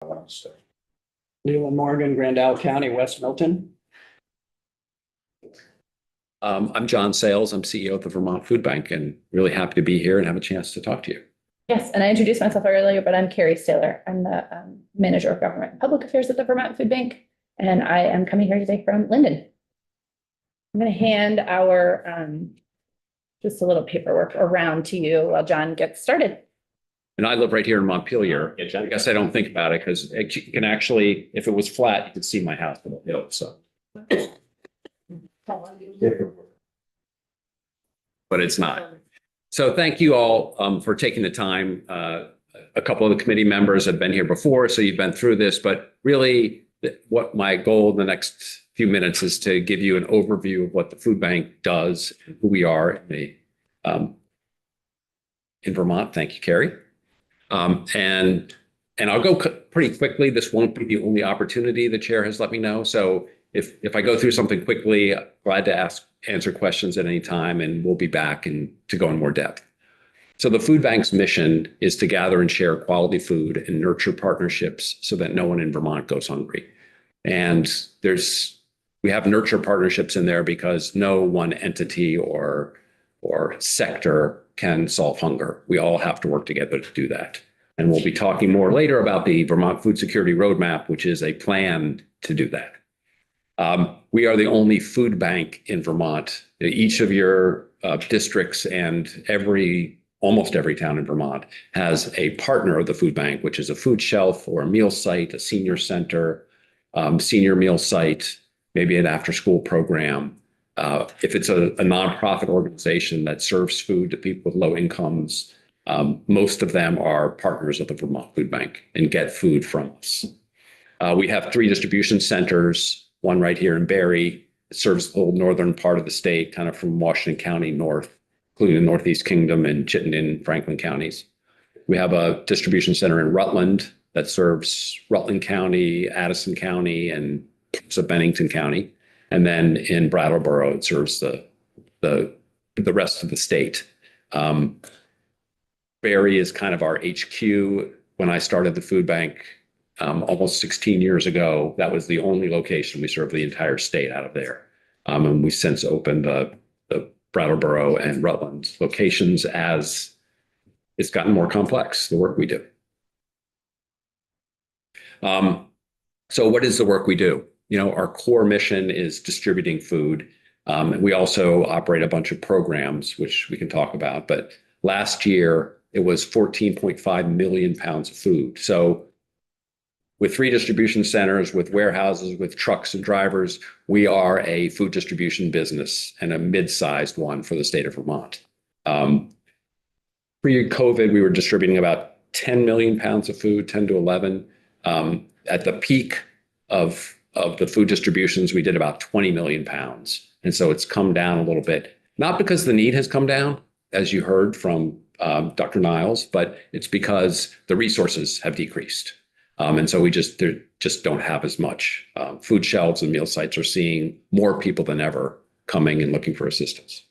Leland Morgan, Grand Isle County, West Milton. I'm John Sales. I'm CEO of the Vermont Food Bank and really happy to be here and have a chance to talk to you. Yes, and I introduced myself earlier, but I'm Carrie Saylor. I'm the Manager of Government and Public Affairs at the Vermont Food Bank, and I am coming here today from Linden. I'm going to hand our just a little paperwork around to you while John gets started. And I live right here in Montpelier. I guess I don't think about it because you can actually, if it was flat, you could see my house on the hill. So, but it's not. So thank you all for taking the time. A couple of the committee members have been here before, so you've been through this, but really what my goal in the next few minutes is to give you an overview of what the food bank does, and who we are in Vermont. Thank you, Carrie. And I'll go pretty quickly. This won't be the only opportunity the chair has let me know. So if I go through something quickly, I'm glad to answer questions at any time, and we'll be back and to go in more depth. So the food bank's mission is to gather and share quality food and nurture partnerships so that no one in Vermont goes hungry. And we have nurture partnerships in there because no one entity or sector can solve hunger. We all have to work together to do that. And we'll be talking more later about the Vermont Food Security Roadmap, which is a plan to do that. We are the only food bank in Vermont. Each of your districts and almost every town in Vermont has a partner of the food bank, which is a food shelf or a meal site, a senior center, senior meal site, maybe an after-school program. If it's a nonprofit organization that serves food to people with low incomes, most of them are partners of the Vermont Food Bank and get food from us. We have 3 distribution centers, one right here in Barre. It serves the whole northern part of the state, kind of from Washington County north, including the Northeast Kingdom and Chittenden, Franklin counties. We have a distribution center in Rutland that serves Rutland County, Addison County, and parts of Bennington County. And then in Brattleboro, it serves the rest of the state. Barre is kind of our HQ. When I started the food bank almost 16 years ago, that was the only location we served the entire state out of there. And we've since opened the Brattleboro and Rutland locations as it's gotten more complex, the work we do. So what is the work we do? Our core mission is distributing food. We also operate a bunch of programs, which we can talk about. But last year, it was 14.5 million pounds of food. So with 3 distribution centers, with warehouses, with trucks and drivers, we are a food distribution business and a mid-sized one for the state of Vermont. Pre-COVID, we were distributing about 10 million pounds of food, 10 to 11. At the peak of the food distributions, we did about 20 million pounds. And so it's come down a little bit, not because the need has come down, as you heard from Dr. Niles, but it's because the resources have decreased. And so we just don't have as much. Food shelves and meal sites are seeing more people than ever coming and looking for assistance.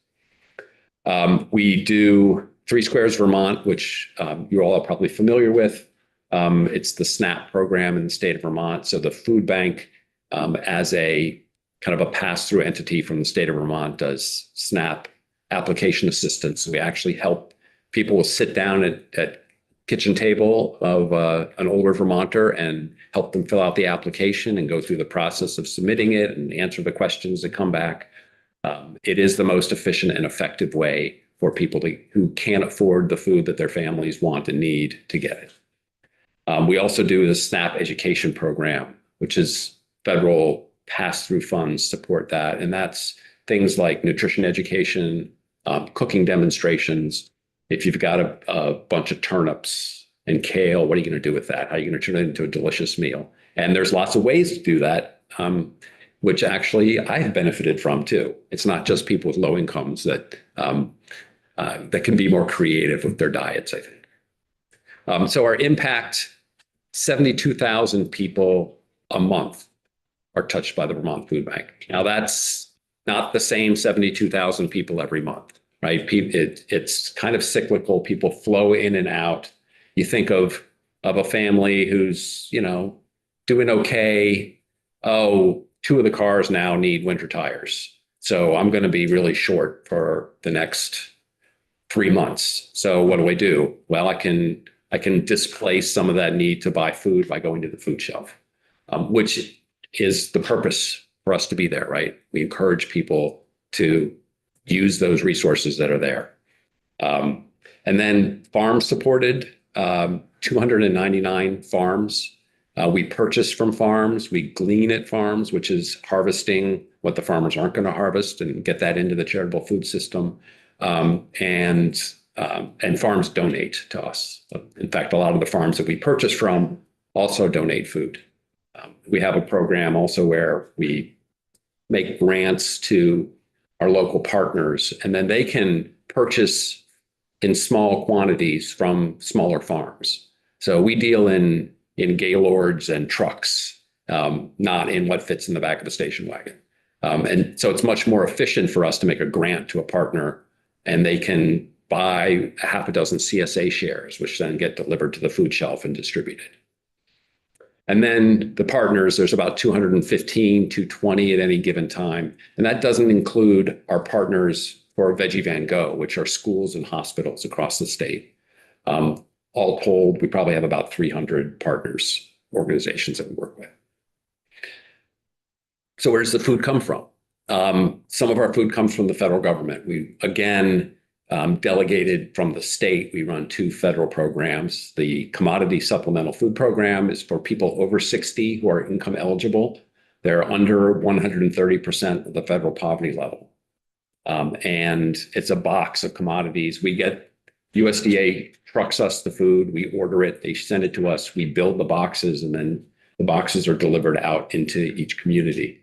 We do 3 Squares Vermont, which you all are probably familiar with. It's the SNAP program in the state of Vermont. So the food bank, as a kind of a pass-through entity from the state of Vermont, does SNAP application assistance. We actually help people sit down at kitchen table of an older Vermonter and help them fill out the application and go through the process of submitting it and answer the questions that come back. It is the most efficient and effective way for people who can't afford the food that their families want and need to get it. We also do the SNAP education program, which is federal pass-through funds support that. And that's things like nutrition education, cooking demonstrations. If you've got a bunch of turnips and kale, what are you going to do with that? How are you going to turn it into a delicious meal? And there's lots of ways to do that, which actually I have benefited from too. It's not just people with low incomes that can be more creative with their diets, I think. So our impact, 72,000 people a month are touched by the Vermont Food Bank. Now that's not the same 72,000 people every month, right? It's kind of cyclical. People flow in and out. You think of of a family who's, doing okay. Oh, two of the cars now need winter tires. So I'm going to be really short for the next 3 months. So what do I do? Well, I can displace some of that need to buy food by going to the food shelf, which is the purpose for us to be there, right? We encourage people to use those resources that are there. And then farm supported, 299 farms. We purchase from farms, we glean at farms, which is harvesting what the farmers aren't going to harvest and get that into the charitable food system. And farms donate to us. In fact, a lot of the farms that we purchase from also donate food. We have a program also where we make grants to our local partners, and then they can purchase in small quantities from smaller farms. So we deal in Gaylords and trucks, not in what fits in the back of a station wagon. And so it's much more efficient for us to make a grant to a partner, and they can buy a half a dozen CSA shares, which then get delivered to the food shelf and distributed. And then the partners, there's about 215 to 20 at any given time. And that doesn't include our partners for Veggie Van Go, which are schools and hospitals across the state. All told, we probably have about 300 partners, organizations that we work with. So where does the food come from? Some of our food comes from the federal government. We, again, delegated from the state. We run 2 federal programs. The Commodity Supplemental Food Program is for people over 60 who are income eligible. They're under 130% of the federal poverty level. And it's a box of commodities. We get USDA trucks us the food, we order it, they send it to us, we build the boxes, and then the boxes are delivered out into each community.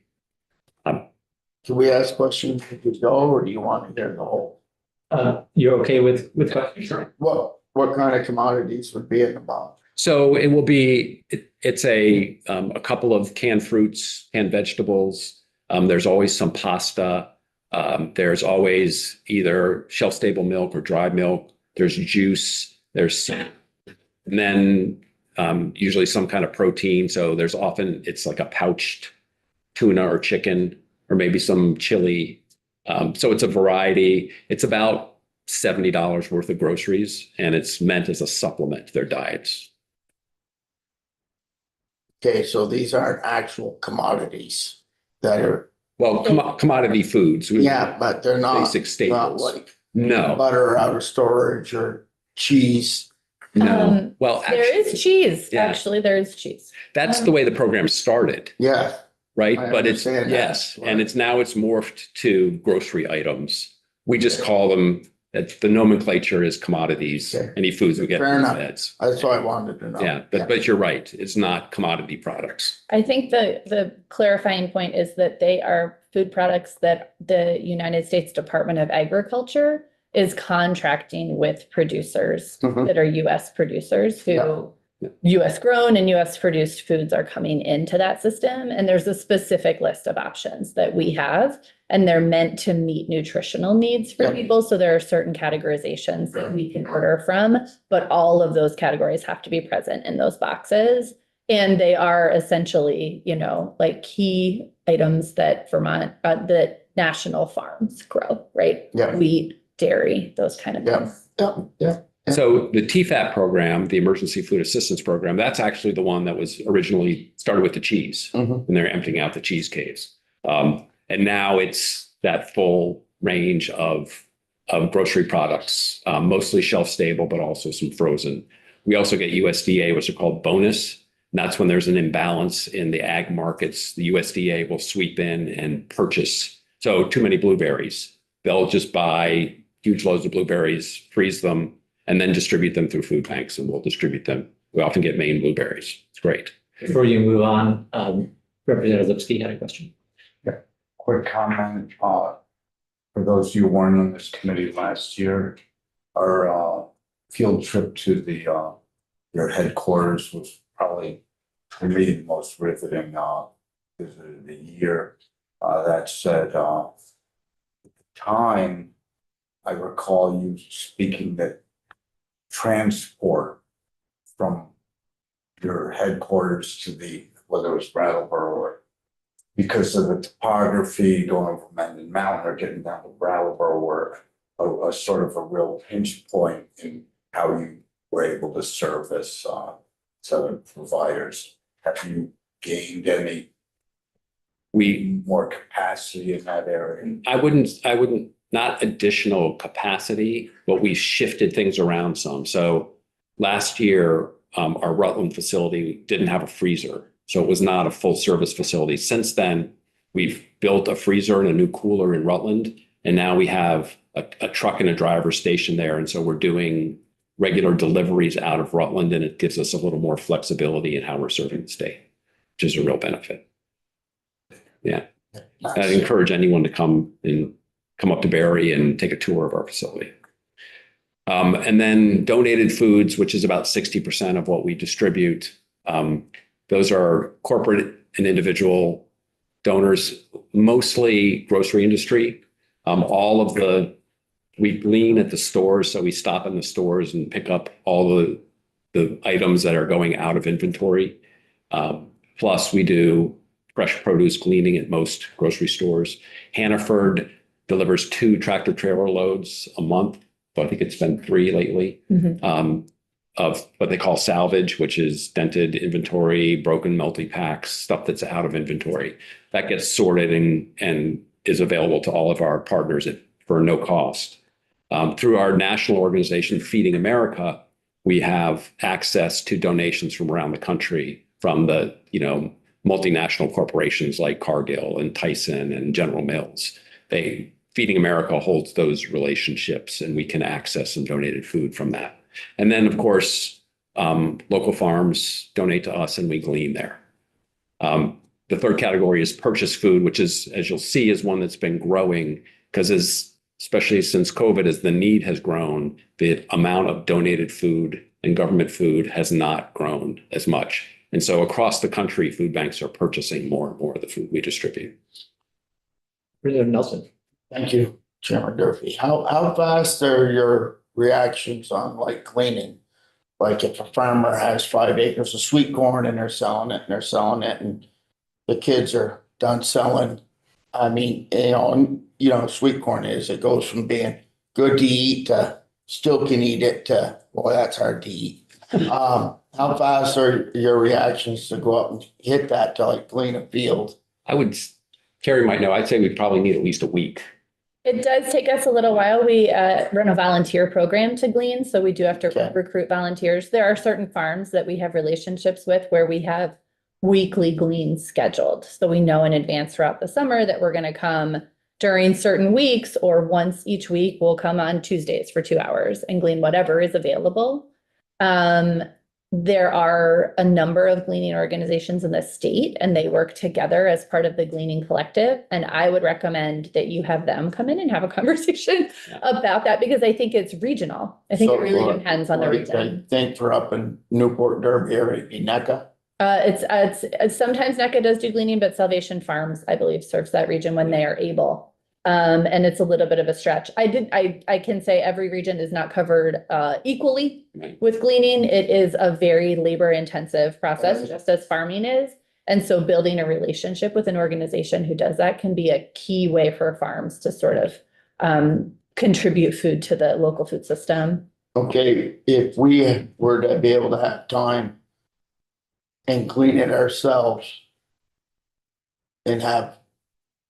Can we ask questions as we go, or do you want to hear the whole? You're okay with questions? Sure. What kind of commodities would be in the box? So it will be, it's a couple of canned fruits, canned vegetables. There's always some pasta. There's always either shelf-stable milk or dry milk. There's juice. And then usually some kind of protein. So there's often, it's like a pouched tuna or chicken, or maybe some chili. So it's a variety. It's about $70 worth of groceries, and it's meant as a supplement to their diets. Okay, so these aren't actual commodities that are, Well, commodity foods. yeah, but they're not, Basic not staples. like No, butter out of storage or cheese. no. Well, There is actually, cheese, yeah. actually, there is cheese. that's the way the program started, Yeah, right? I But it's, understand that. yes, Right. and it's morphed to grocery items. We just call them, the nomenclature is commodities, Okay. any foods we get Fair from enough. feds. that's what I wanted to know. Yeah, but you're right, it's not commodity products. I think the clarifying point is that they are food products that the United States Department of Agriculture is contracting with producers Mhm. that are US producers who Yeah. US grown and US produced foods are coming into that system. And there's a specific list of options that we have, and they're meant to meet nutritional needs for Yeah. people. So there are certain categorizations that we can order from, but all of those categories have to be present in those boxes. And they are essentially, like key items that Vermont, that national farms grow, right? Yeah. Wheat, dairy, those kind of Yeah. things. Yeah, yeah. So the TFAP program, the Emergency Food Assistance Program, that's actually the one that was originally started with the cheese, Mhm. when they're emptying out the cheese caves. And now it's that full range of grocery products, mostly shelf stable, but also some frozen. We also get USDA, which are called bonus. And that's when there's an imbalance in the ag markets. The USDA will sweep in and purchase. So too many blueberries. They'll just buy huge loads of blueberries, freeze them, and then distribute them through food banks, and we'll distribute them. We often get Maine blueberries. It's great. Before you move on, Representative Lipsky had a question. Quick comment, for those of you who weren't on this committee last year, our field trip to your headquarters was probably, for me, the most riveting visit of the year. That said, at the time, I recall you speaking that transport from your headquarters to the, whether it was Brattleboro or because of the topography going over Mendon Mountain or getting down to Brattleboro were a sort of a real pinch point in how you were able to service southern providers. Have you gained any more capacity in that area? I wouldn't, not additional capacity, but we shifted things around some. So last year, our Rutland facility didn't have a freezer, so it was not a full service facility. Since then, we've built a freezer and a new cooler in Rutland, and now we have a truck and a driver station there. And so we're doing regular deliveries out of Rutland, and it gives us a little more flexibility in how we're serving the state, which is a real benefit. Yeah. I'd encourage anyone to come up to Barre and take a tour of our facility. And then donated foods, which is about 60% of what we distribute. Those are corporate and individual donors, mostly grocery industry. We glean at the stores, so we stop in the stores and pick up all the items that are going out of inventory. Plus, we do fresh produce gleaning at most grocery stores. Hannaford delivers 2 tractor trailer loads a month. But I think it's been 3 lately, of what they call salvage, which is dented inventory, broken multi-packs, stuff that's out of inventory. That gets sorted and is available to all of our partners for no cost. Through our national organization, Feeding America, we have access to donations from around the country from the multinational corporations like Cargill and Tyson and General Mills. Feeding America holds those relationships, and we can access some donated food from that. And then, of course, local farms donate to us and we glean there. The third category is purchased food, which is, as you'll see, is one that's been growing because especially since COVID, as the need has grown, the amount of donated food and government food has not grown as much. And so across the country, food banks are purchasing more and more of the food we distribute. Representative Nelson. Thank you, Chairman Durfee. How fast are your reactions on like cleaning? Like if a farmer has 5 acres of sweet corn and they're selling it and the kids are done selling. I mean, sweet corn it goes from being good to eat to still can eat it to, boy, that's hard to eat. How fast are your reactions to go up and hit that to like clean a field? Carrie might know, I'd say we probably need at least a week. It does take us a little while. We run a volunteer program to glean, so we do have to Okay. recruit volunteers. There are certain farms that we have relationships with where we have weekly gleans scheduled. So we know in advance throughout the summer that we're going to come during certain weeks, or once each week we'll come on Tuesdays for 2 hours and glean whatever is available. There are a number of gleaning organizations in the state, and they work together as part of the Gleaning Collective. And I would recommend that you have them come in and have a conversation about that, because I think it's regional. I think it really depends on the region. I think for up in Newport, Derby area, it'd be NECA. It's sometimes NECA does do gleaning, but Salvation Farms, I believe, serves that region when they are able. And it's a little bit of a stretch. I can say every region is not covered equally with gleaning. It is a very labor intensive process, just as farming is. And so building a relationship with an organization who does that can be a key way for farms to sort of contribute food to the local food system. Okay, if we were to be able to have time and clean it ourselves and have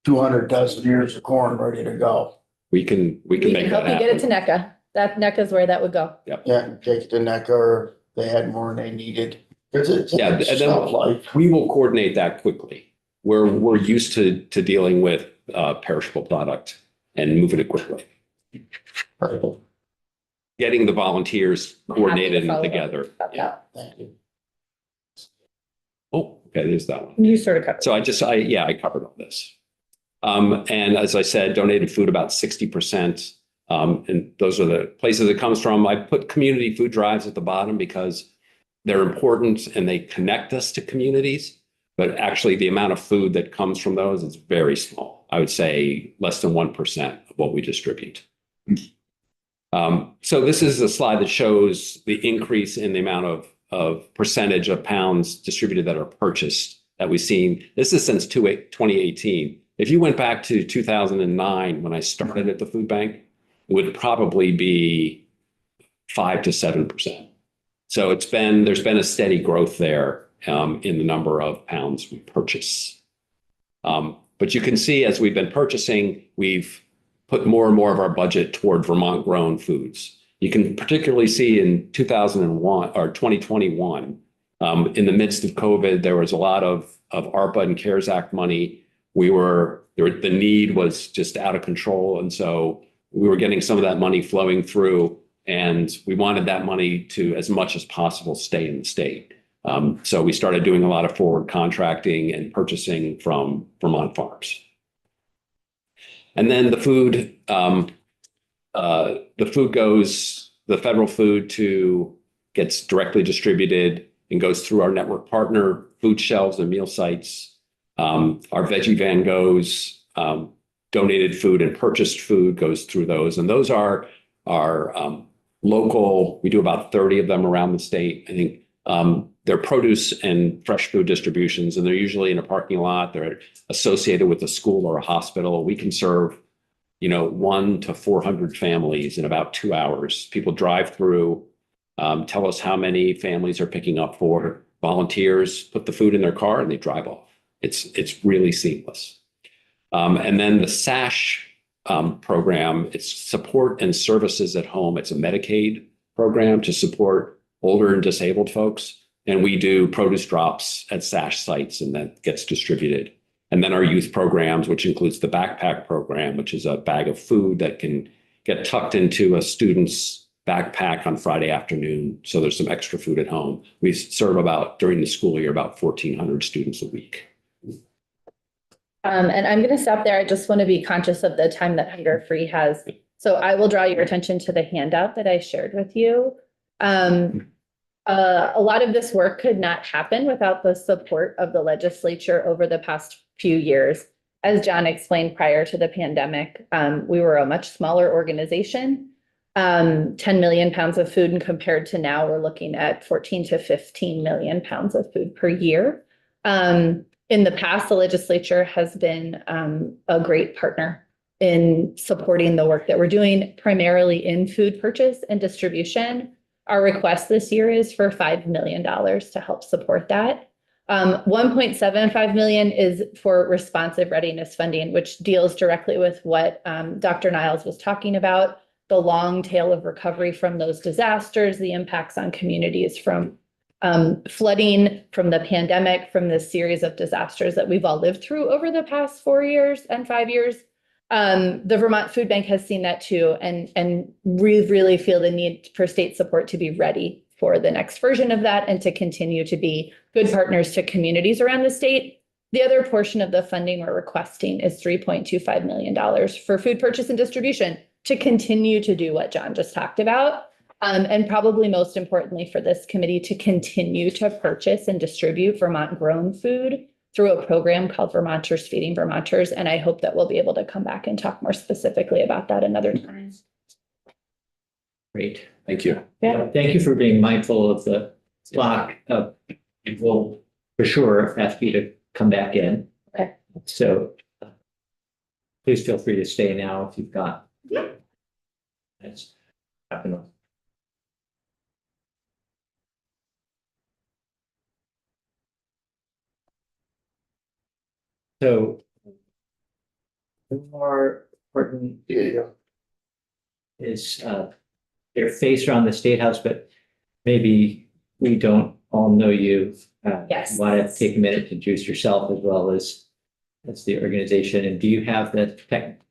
200 dozen ears of corn ready to go. We can make that help you happen. get it to NECA. That NECA is where that would go. Yeah, take it to NECA, or they had more than they needed. It's Yeah, and then like we will coordinate that quickly. We're used to dealing with perishable product and moving it quickly. Getting the volunteers coordinated and together. Yeah. Thank you. Oh, okay, there's that one. You sort of covered. So I covered all this. And as I said, donated food about 60%. And those are the places it comes from. I put community food drives at the bottom because they're important and they connect us to communities. But actually the amount of food that comes from those is very small. I would say less than 1% of what we distribute. So this is a slide that shows the increase in the amount percentage of pounds distributed that are purchased that we've seen. This is since 2018. If you went back to 2009, when I started at the food bank, it would probably be 5 to 7%. So there's been a steady growth there in the number of pounds we purchase. But you can see as we've been purchasing, we've put more and more of our budget toward Vermont grown foods. You can particularly see in 2001 or 2021, in the midst of COVID, there was a lot of ARPA and CARES Act money. The need was just out of control. And so we were getting some of that money flowing through, and we wanted that money to, as much as possible, stay in the state. So we started doing a lot of forward contracting and purchasing from Vermont farms. And then the federal food gets directly distributed and goes through our network partner food shelves and meal sites. Our veggie van goes, donated food and purchased food goes through those. And those are local. We do about 30 of them around the state. I think they're produce and fresh food distributions, and they're usually in a parking lot. They're associated with a school or a hospital. We can serve, 1 to 400 families in about 2 hours. People drive through, tell us how many families are picking up for. Volunteers put the food in their car and they drive off. It's really seamless. And then the SASH program, it's support and services at home. It's a Medicaid program to support older and disabled folks. And we do produce drops at SASH sites, and that gets distributed. And then our youth programs, which includes the backpack program, which is a bag of food that can get tucked into a student's backpack on Friday afternoon. So there's some extra food at home. We serve during the school year, about 1,400 students a week. And I'm going to stop there. I just want to be conscious of the time that Hunger Free has. So I will draw your attention to the handout that I shared with you. A lot of this work could not happen without the support of the legislature over the past few years. As John explained prior to the pandemic, we were a much smaller organization, 10 million pounds of food, and compared to now, we're looking at 14 to 15 million pounds of food per year. In the past, the legislature has been a great partner in supporting the work that we're doing, primarily in food purchase and distribution. Our request this year is for $5 million to help support that. 1.75 million is for responsive readiness funding, which deals directly with what Dr. Niles was talking about, the long tail of recovery from those disasters, the impacts on communities from flooding, from the pandemic, from this series of disasters that we've all lived through over the past 4 years and 5 years. The Vermont Food Bank has seen that too, and we really feel the need for state support to be ready for the next version of that and to continue to be good partners to communities around the state. The other portion of the funding we're requesting is $3.25 million for food purchase and distribution to continue to do what John just talked about. And probably most importantly for this committee, to continue to purchase and distribute Vermont grown food through a program called Vermonters Feeding Vermonters. And I hope that we'll be able to come back and talk more specifically about that another time. Great. Thank you. Yeah. Thank you for being mindful of the clock. We'll for sure ask you to come back in. Okay. So please feel free to stay now if you've got. That's happening. So the more important is their face around the State House, but maybe we don't all know you. Yes. Want to take a minute to introduce yourself as well as the organization. And do you have the tech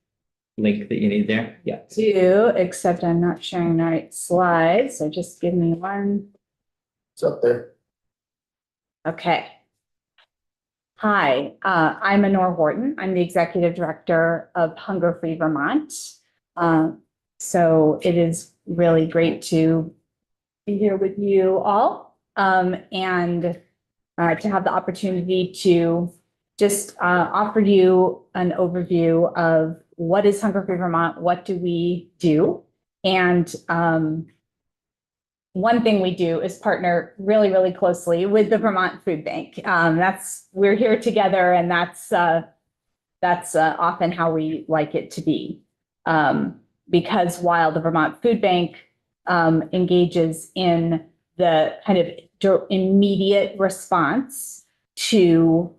link that you need there? Yeah. Do, except I'm not sharing the right slides, so just give me one. It's up there. Okay. Hi, I'm Honor Horton. I'm the Executive Director of Hunger Free Vermont. So it is really great to be here with you all and to have the opportunity to just offer you an overview of what is Hunger Free Vermont, what do we do, and one thing we do is partner really, really closely with the Vermont Food Bank. We're here together, and that's often how we like it to be. Because while the Vermont Food Bank engages in the kind of immediate response to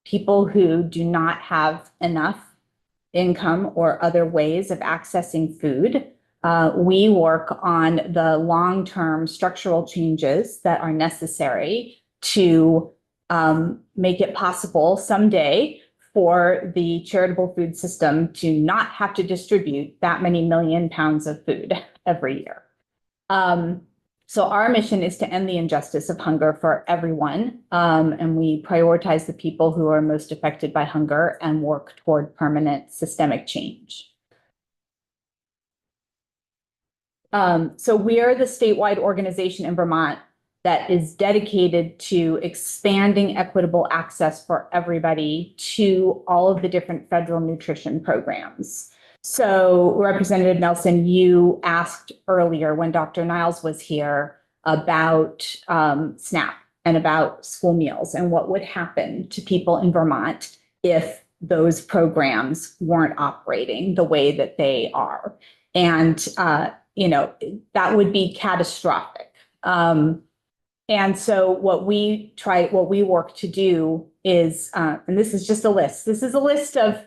people who do not have enough income or other ways of accessing food, we work on the long-term structural changes that are necessary to make it possible someday for the charitable food system to not have to distribute that many million pounds of food every year. So our mission is to end the injustice of hunger for everyone, and we prioritize the people who are most affected by hunger and work toward permanent systemic change. So we are the statewide organization in Vermont that is dedicated to expanding equitable access for everybody to all of the different federal nutrition programs. So Representative Nelson, you asked earlier when Dr. Niles was here about SNAP and about school meals and what would happen to people in Vermont if those programs weren't operating the way that they are. And, that would be catastrophic. And so what we work to do is, and this is just a list. This is a list of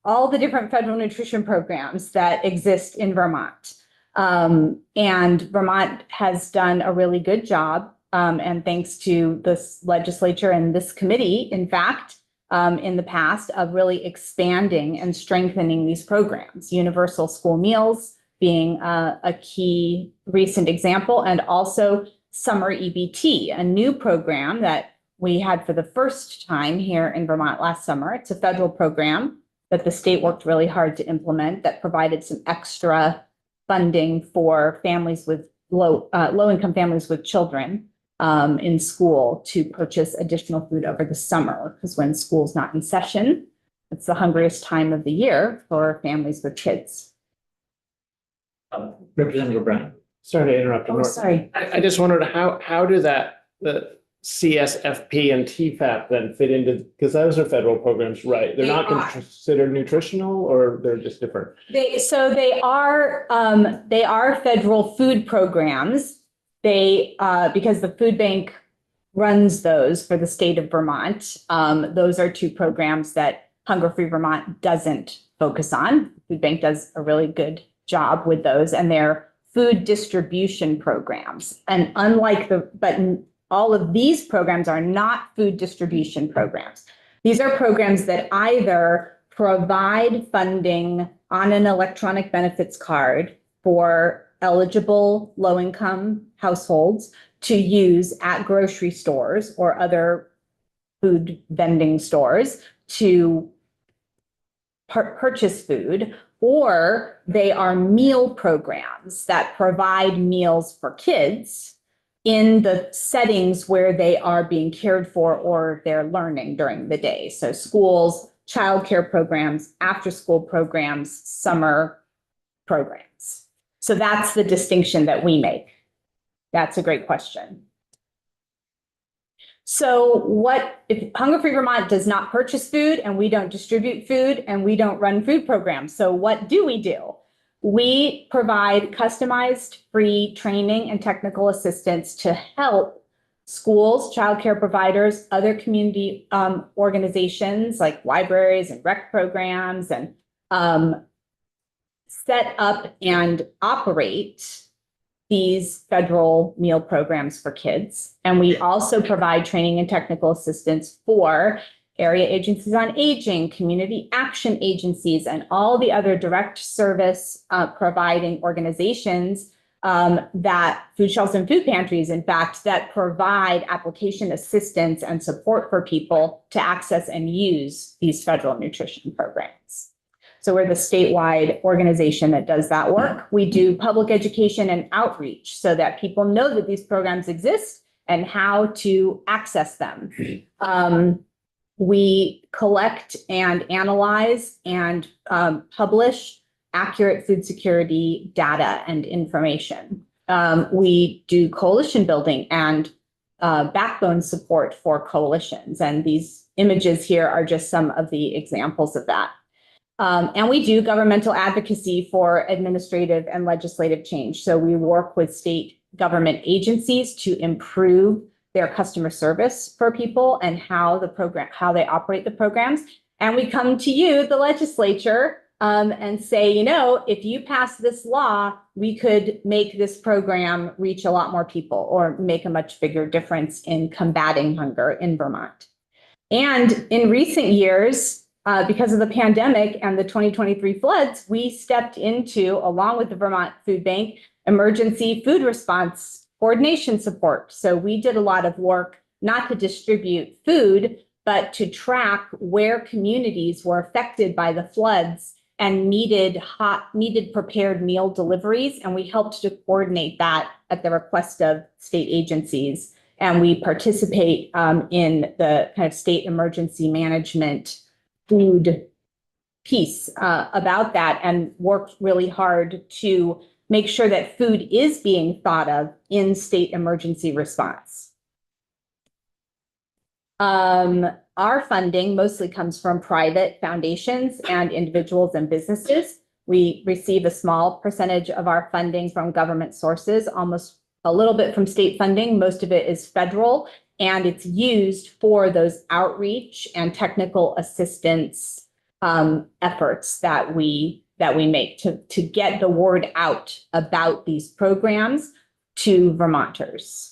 all the different federal nutrition programs that exist in Vermont. And Vermont has done a really good job. And thanks to this legislature and this committee, in fact, in the past, of really expanding and strengthening these programs. Universal school meals being a key recent example, and also Summer EBT, a new program that we had for the first time here in Vermont last summer. It's a federal program that the state worked really hard to implement that provided some extra funding for families with low-income families with children in school to purchase additional food over the summer, because when school's not in session, it's the hungriest time of the year for families with kids. Representative O'Brien. Sorry to interrupt. Oh, sorry. I just wondered how do the CSFP and TFAP then fit into, because those are federal programs, right? They're They not are. considered nutritional, or they're just different? They are federal food programs. Because the food bank runs those for the state of Vermont. Those are two programs that Hunger Free Vermont doesn't focus on. Food bank does a really good job with those, and they're food distribution programs. And all of these programs are not food distribution programs. These are programs that either provide funding on an electronic benefits card for eligible low-income households to use at grocery stores or other food vending stores to purchase food, or they are meal programs that provide meals for kids in the settings where they are being cared for or they're learning during the day. So schools, childcare programs, after-school programs, summer programs. So that's the distinction that we make. That's a great question. So if Hunger Free Vermont does not purchase food, and we don't distribute food, and we don't run food programs? So what do? We provide customized free training and technical assistance to help schools, childcare providers, other community organizations like libraries and rec programs, and set up and operate these federal meal programs for kids. And we also provide training and technical assistance for area agencies on aging, community action agencies, and all the other direct service providing organizations that food shelves and food pantries, in fact, that provide application assistance and support for people to access and use these federal nutrition programs. So we're the statewide organization that does that work. We do public education and outreach so that people know that these programs exist and how to access them. We collect and analyze and publish accurate food security data and information. We do coalition building and backbone support for coalitions. And these images here are just some of the examples of that. And we do governmental advocacy for administrative and legislative change. So we work with state government agencies to improve their customer service for people and how they operate the programs. And we come to you, the legislature, and say, you know, if you pass this law, we could make this program reach a lot more people or make a much bigger difference in combating hunger in Vermont. And in recent years, because of the pandemic and the 2023 floods, we stepped into, along with the Vermont Food Bank, emergency food response coordination support. So we did a lot of work not to distribute food, but to track where communities were affected by the floods and needed prepared meal deliveries. And we helped to coordinate that at the request of state agencies. And we participate in the kind of state emergency management food piece about that and worked really hard to make sure that food is being thought of in state emergency response. Our funding mostly comes from private foundations and individuals and businesses. We receive a small percentage of our funding from government sources, almost a little bit from state funding. Most of it is federal, and it's used for those outreach and technical assistance efforts that we make to get the word out about these programs to Vermonters.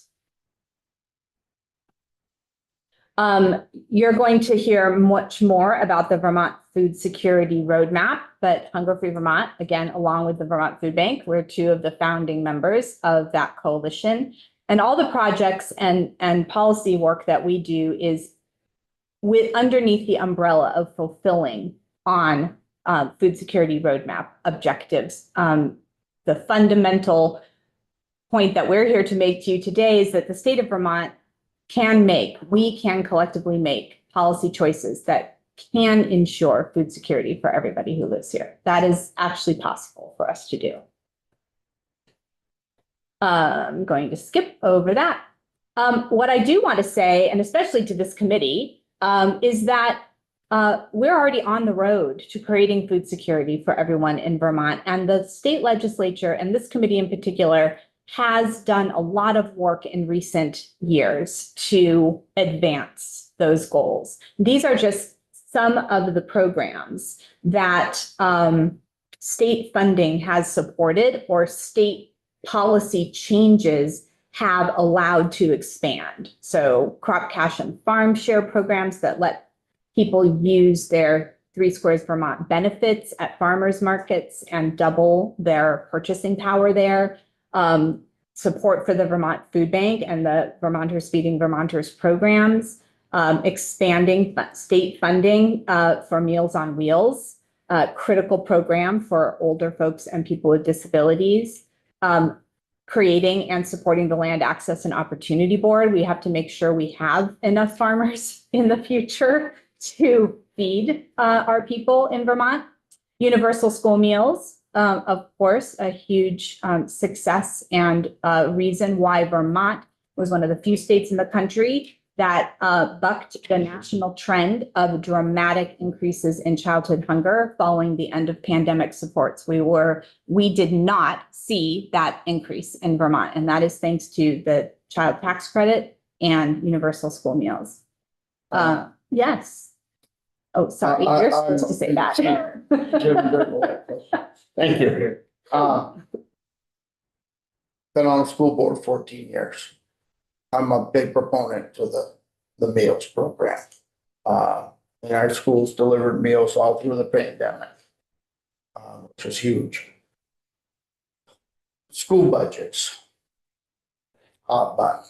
You're going to hear much more about the Vermont Food Security Roadmap, but Hunger Free Vermont, again, along with the Vermont Food Bank, we're two of the founding members of that coalition. And all the projects and policy work that we do is underneath the umbrella of fulfilling on food security roadmap objectives. The fundamental point that we're here to make to you today is that the state of Vermont we can collectively make policy choices that can ensure food security for everybody who lives here. That is actually possible for us to do. I'm going to skip over that. What I do want to say, and especially to this committee, is that we're already on the road to creating food security for everyone in Vermont. And the state legislature, and this committee in particular, has done a lot of work in recent years to advance those goals. These are just some of the programs that state funding has supported or state policy changes have allowed to expand. So crop cash and farm share programs that let people use their 3 Squares Vermont benefits at farmers markets and double their purchasing power there. Support for the Vermont Food Bank and the Vermonters Feeding Vermonters programs, expanding state funding for Meals on Wheels, critical program for older folks and people with disabilities, creating and supporting the Land Access and Opportunity Board. We have to make sure we have enough farmers in the future to feed our people in Vermont. Universal school meals. Of course, a huge success and reason why Vermont was one of the few states in the country that bucked the national trend of dramatic increases in childhood hunger following the end of pandemic supports. We did not see that increase in Vermont, and that is thanks to the child tax credit and universal school meals. Yes. Oh, sorry, you're supposed to say that. Thank you. Been on the school board 14 years. I'm a big proponent to the meals program. And our schools delivered meals all through the pandemic, which was huge. School budgets. Hot button.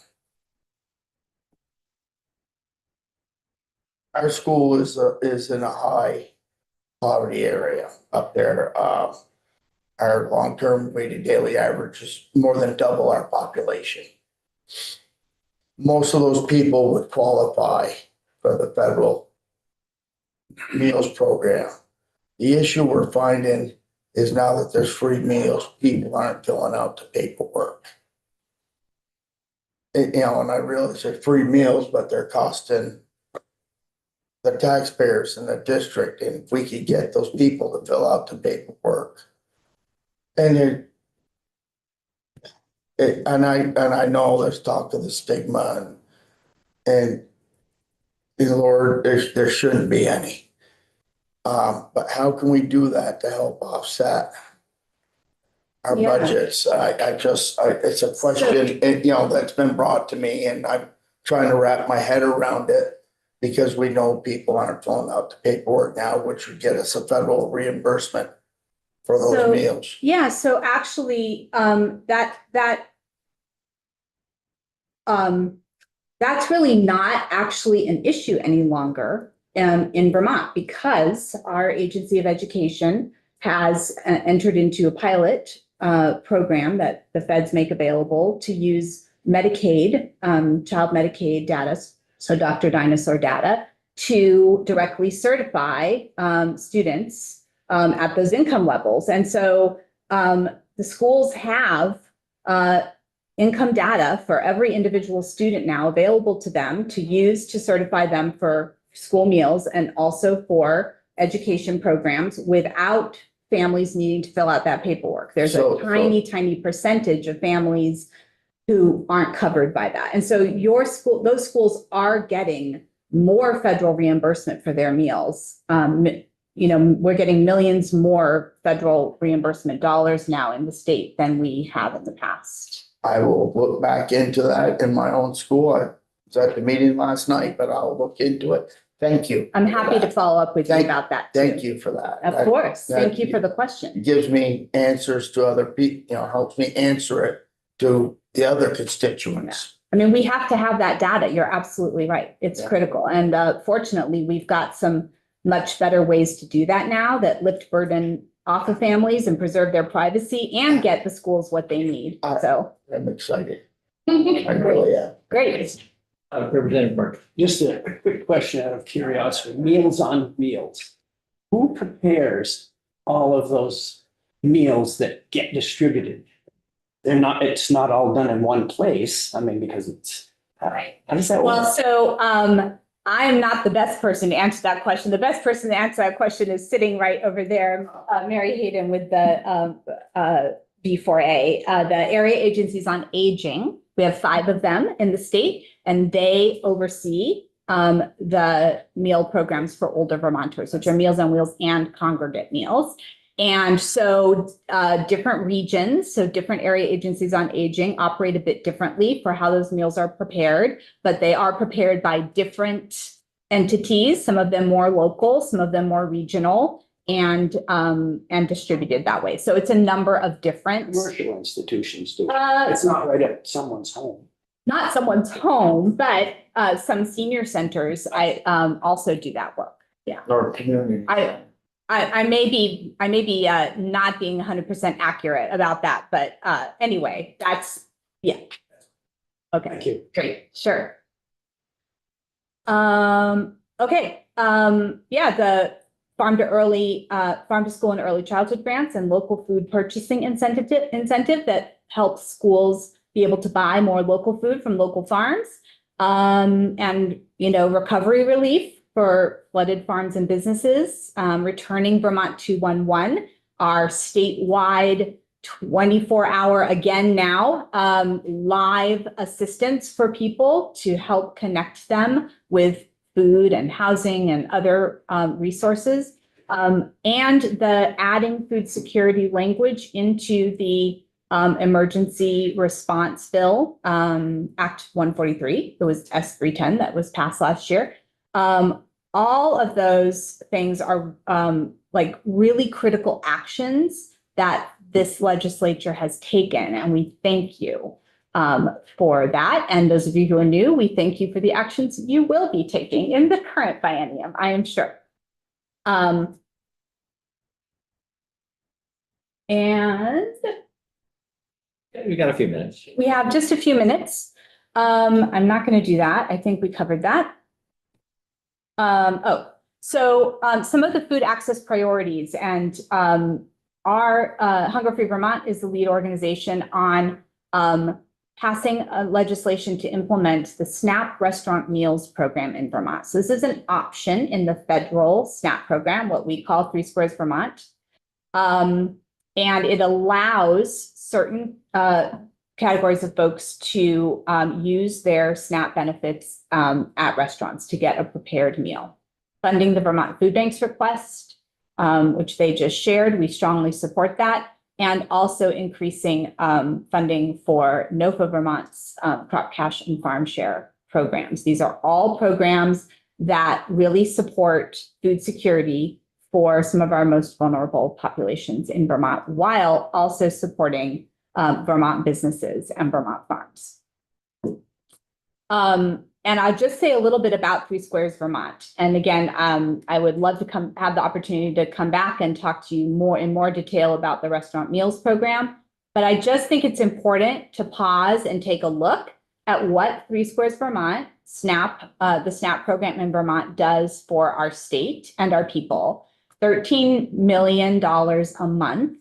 Our school is in a high poverty area up there. Our long-term weighted daily average is more than double our population. Most of those people would qualify for the federal meals program. The issue we're finding is now that there's free meals, people aren't filling out the paperwork. And I realize they're free meals, but they're costing the taxpayers in the district, and if we could get those people to fill out the paperwork. And I know there's talk of the stigma and Lord, there shouldn't be any. But how can we do that to help offset our Yeah. budgets? It's a question, that's been brought to me, and I'm trying to wrap my head around it. Because we know people aren't filling out the paperwork now, which would get us a federal reimbursement for So- those meals. Yeah, so actually, that's really not actually an issue any longer in Vermont, because our Agency of Education has entered into a pilot program that the feds make available to use Medicaid, child Medicaid data, so Dr. Dinosaur data, to directly certify students at those income levels. And so the schools have income data for every individual student now available to them to use to certify them for school meals and also for education programs without families needing to fill out that paperwork. There's So- a tiny percentage of families who aren't covered by that. And so your school, those schools are getting more federal reimbursement for their meals. We're getting millions more federal reimbursement dollars now in the state than we have in the past. I will look back into that in my own school. I was at the meeting last night, but I'll look into it. Thank you. I'm happy to follow up with you Thank- about that too. Thank you for that. Of course. Thank you that- for the question. It gives me answers to other people, helps me answer it to the other constituents. I mean, we have to have that data. You're absolutely right. It's Yeah. critical. And fortunately, we've got some much better ways to do that now that lift burden off of families and preserve their privacy and get the schools what they need. So. I'm excited. I really am. Great. Representative Burke. Just a quick question out of curiosity, Meals on Wheels. Who prepares all of those meals that get distributed? It's not all done in one place. I mean, because it's, how does that Well, work? so I am not the best person to answer that question. The best person to answer that question is sitting right over there, Mary Hayden with the B4A, the Area Agencies on Aging. We have 5 of them in the state, and they oversee the meal programs for older Vermonters, which are Meals on Wheels and congregate meals. And so different regions, so different area agencies on aging operate a bit differently for how those meals are prepared, but they are prepared by different entities, some of them more local, some of them more regional, and distributed that way. So it's a number of different, Commercial institutions do. It's not right at someone's home. not someone's home, but some senior centers also do that work. Our community. I may be not being 100% accurate about that, but anyway, that's, yeah. Okay, Thank you. great, sure. Okay, yeah, the farm to school and early childhood grants and local food purchasing incentive that helps schools be able to buy more local food from local farms. And, recovery relief for flooded farms and businesses, returning Vermont 211, our statewide 24-hour, again now, live assistance for people to help connect them with food and housing and other resources. And the adding food security language into the emergency response bill, Act 143, it was S310 that was passed last year. All of those things are like really critical actions that this legislature has taken, and we thank you for that. And those of you who are new, we thank you for the actions you will be taking in the current biennium, I am sure. And We got a few minutes. we have just a few minutes. I'm not going to do that. I think we covered that. So some of the food access priorities and our Hunger Free Vermont is the lead organization on passing legislation to implement the SNAP Restaurant Meals Program in Vermont. So this is an option in the federal SNAP program, what we call Three Squares Vermont. And it allows certain categories of folks to use their SNAP benefits at restaurants to get a prepared meal. Funding the Vermont Food Bank's request, which they just shared, we strongly support that. And also increasing funding for NOFA Vermont's Crop Cash and Farm Share programs. These are all programs that really support food security for some of our most vulnerable populations in Vermont, while also supporting Vermont businesses and Vermont farms. And I'll just say a little bit about Three Squares Vermont. And again, I would love to have the opportunity to come back and talk to you in more detail about the restaurant meals program. But I just think it's important to pause and take a look at what Three Squares Vermont, the SNAP program in Vermont does for our state and our people. $13 million a month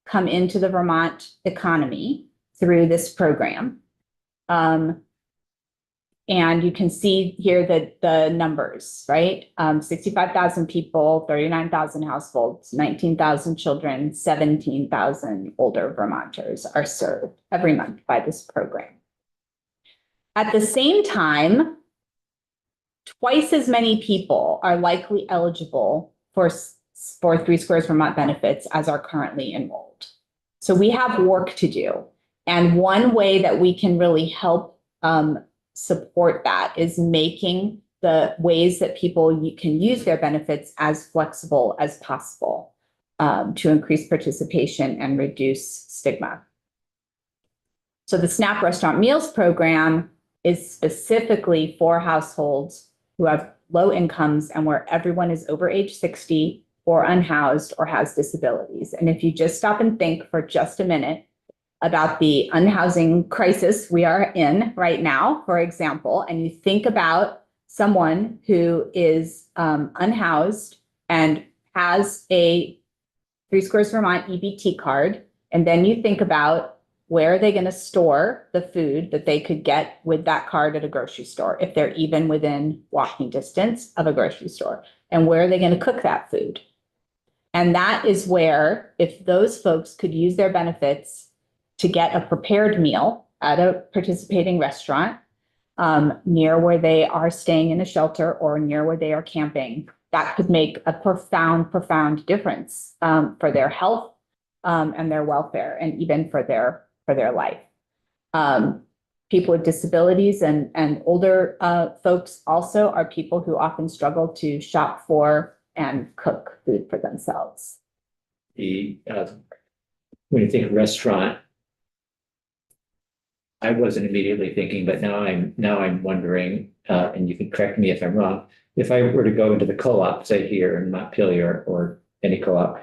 come into the Vermont economy through this program. And you can see here that the numbers, right? 65,000 people, 39,000 households, 19,000 children, 17,000 older Vermonters are served every month by this program. At the same time, twice as many people are likely eligible for Three Squares Vermont benefits as are currently enrolled. So we have work to do. And one way that we can really help support that is making the ways that people can use their benefits as flexible as possible to increase participation and reduce stigma. So the SNAP Restaurant Meals Program is specifically for households who have low incomes and where everyone is over age 60 or unhoused or has disabilities. And if you just stop and think for just a minute about the unhousing crisis we are in right now, for example, and you think about someone who is unhoused and has a Three Squares Vermont EBT card, and then you think about where are they going to store the food that they could get with that card at a grocery store, if they're even within walking distance of a grocery store, and where are they going to cook that food? And that is where, if those folks could use their benefits to get a prepared meal at a participating restaurant near where they are staying in a shelter or near where they are camping, that could make a profound, profound difference for their health and their welfare, and even for their life. People with disabilities and older folks also are people who often struggle to shop for and cook food for themselves. When you think of restaurant, I wasn't immediately thinking, but now I'm wondering, and you can correct me if I'm wrong. If I were to go into the co-op, say here in Montpelier or any co-op,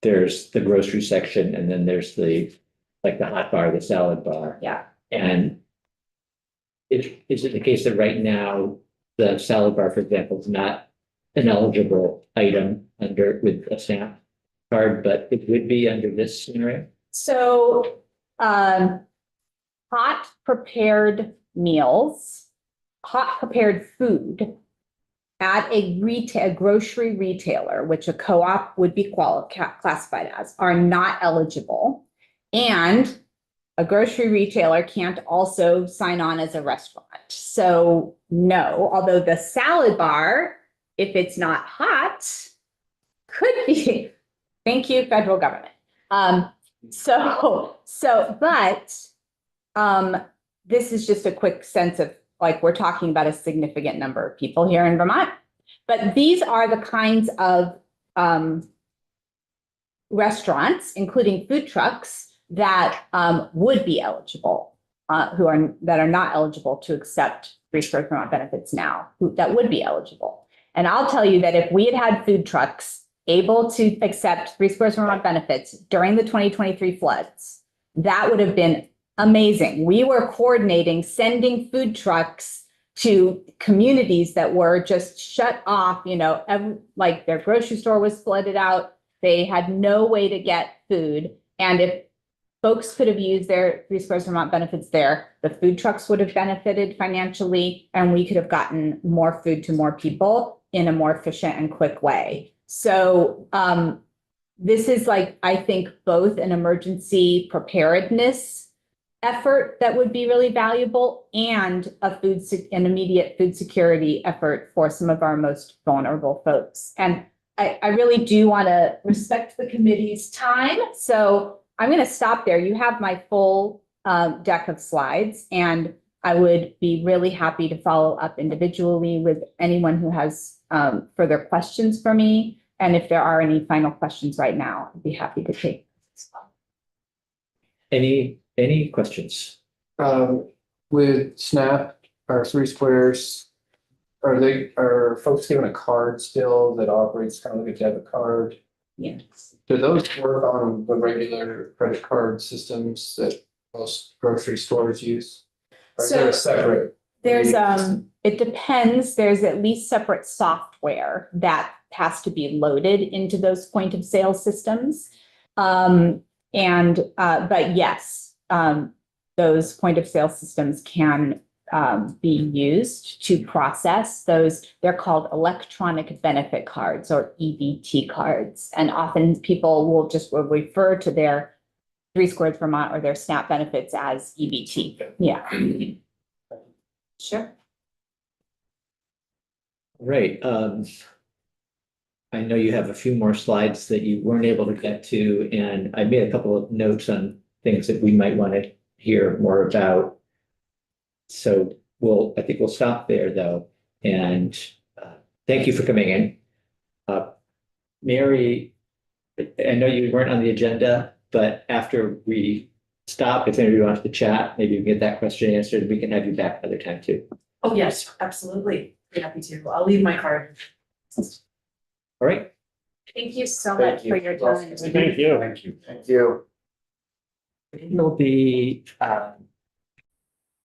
there's the grocery section, and then there's the hot bar, the salad bar. Yeah. And is it the case that right now the salad bar, for example, is not an eligible item with a SNAP card, but it would be under this scenario? So hot prepared meals, hot prepared food at a grocery retailer, which a co-op would be classified as, are not eligible. And a grocery retailer can't also sign on as a restaurant. So no, although the salad bar, if it's not hot, could be. Thank you, federal government. This is just a quick sense of, like, we're talking about a significant number of people here in Vermont, but these are the kinds of restaurants, including food trucks, that would be eligible, that are not eligible to accept Three Squares Vermont benefits now, that would be eligible. And I'll tell you that if we had food trucks able to accept Three Squares Vermont benefits during the 2023 floods, that would have been amazing. We were coordinating, sending food trucks to communities that were just shut off, like their grocery store was flooded out. They had no way to get food. And if folks could have used their Three Squares Vermont benefits there, the food trucks would have benefited financially, and we could have gotten more food to more people in a more efficient and quick way. So this is like, I think, both an emergency preparedness effort that would be really valuable and an immediate food security effort for some of our most vulnerable folks. And I really do want to respect the committee's time. So I'm going to stop there. You have my full deck of slides, and I would be really happy to follow up individually with anyone who has further questions for me. And if there are any final questions right now, I'd be happy to take. Any questions? With SNAP or Three Squares, are folks given a card still that operates kind of like a debit card? Yes. Do those work on the regular credit card systems that most grocery stores use? Or is there a separate? There's, it depends. There's at least separate software that has to be loaded into those point of sale systems. But yes, those point of sale systems can be used to process those. They're called electronic benefit cards or EBT cards. And often people will just refer to their Three Squares Vermont or their SNAP benefits as EBT. Yeah. Sure. Right. I know you have a few more slides that you weren't able to get to, and I made a couple of notes on things that we might want to hear more about. So I think we'll stop there though. And thank you for coming in. Mary, I know you weren't on the agenda, but after we stop, if anybody wants to chat, maybe we can get that question answered. We can have you back another time too. Oh, yes, absolutely. Be happy to. I'll leave my card. All right. Thank you so much for your time. Thank you. Thank you. Thank you. We'll be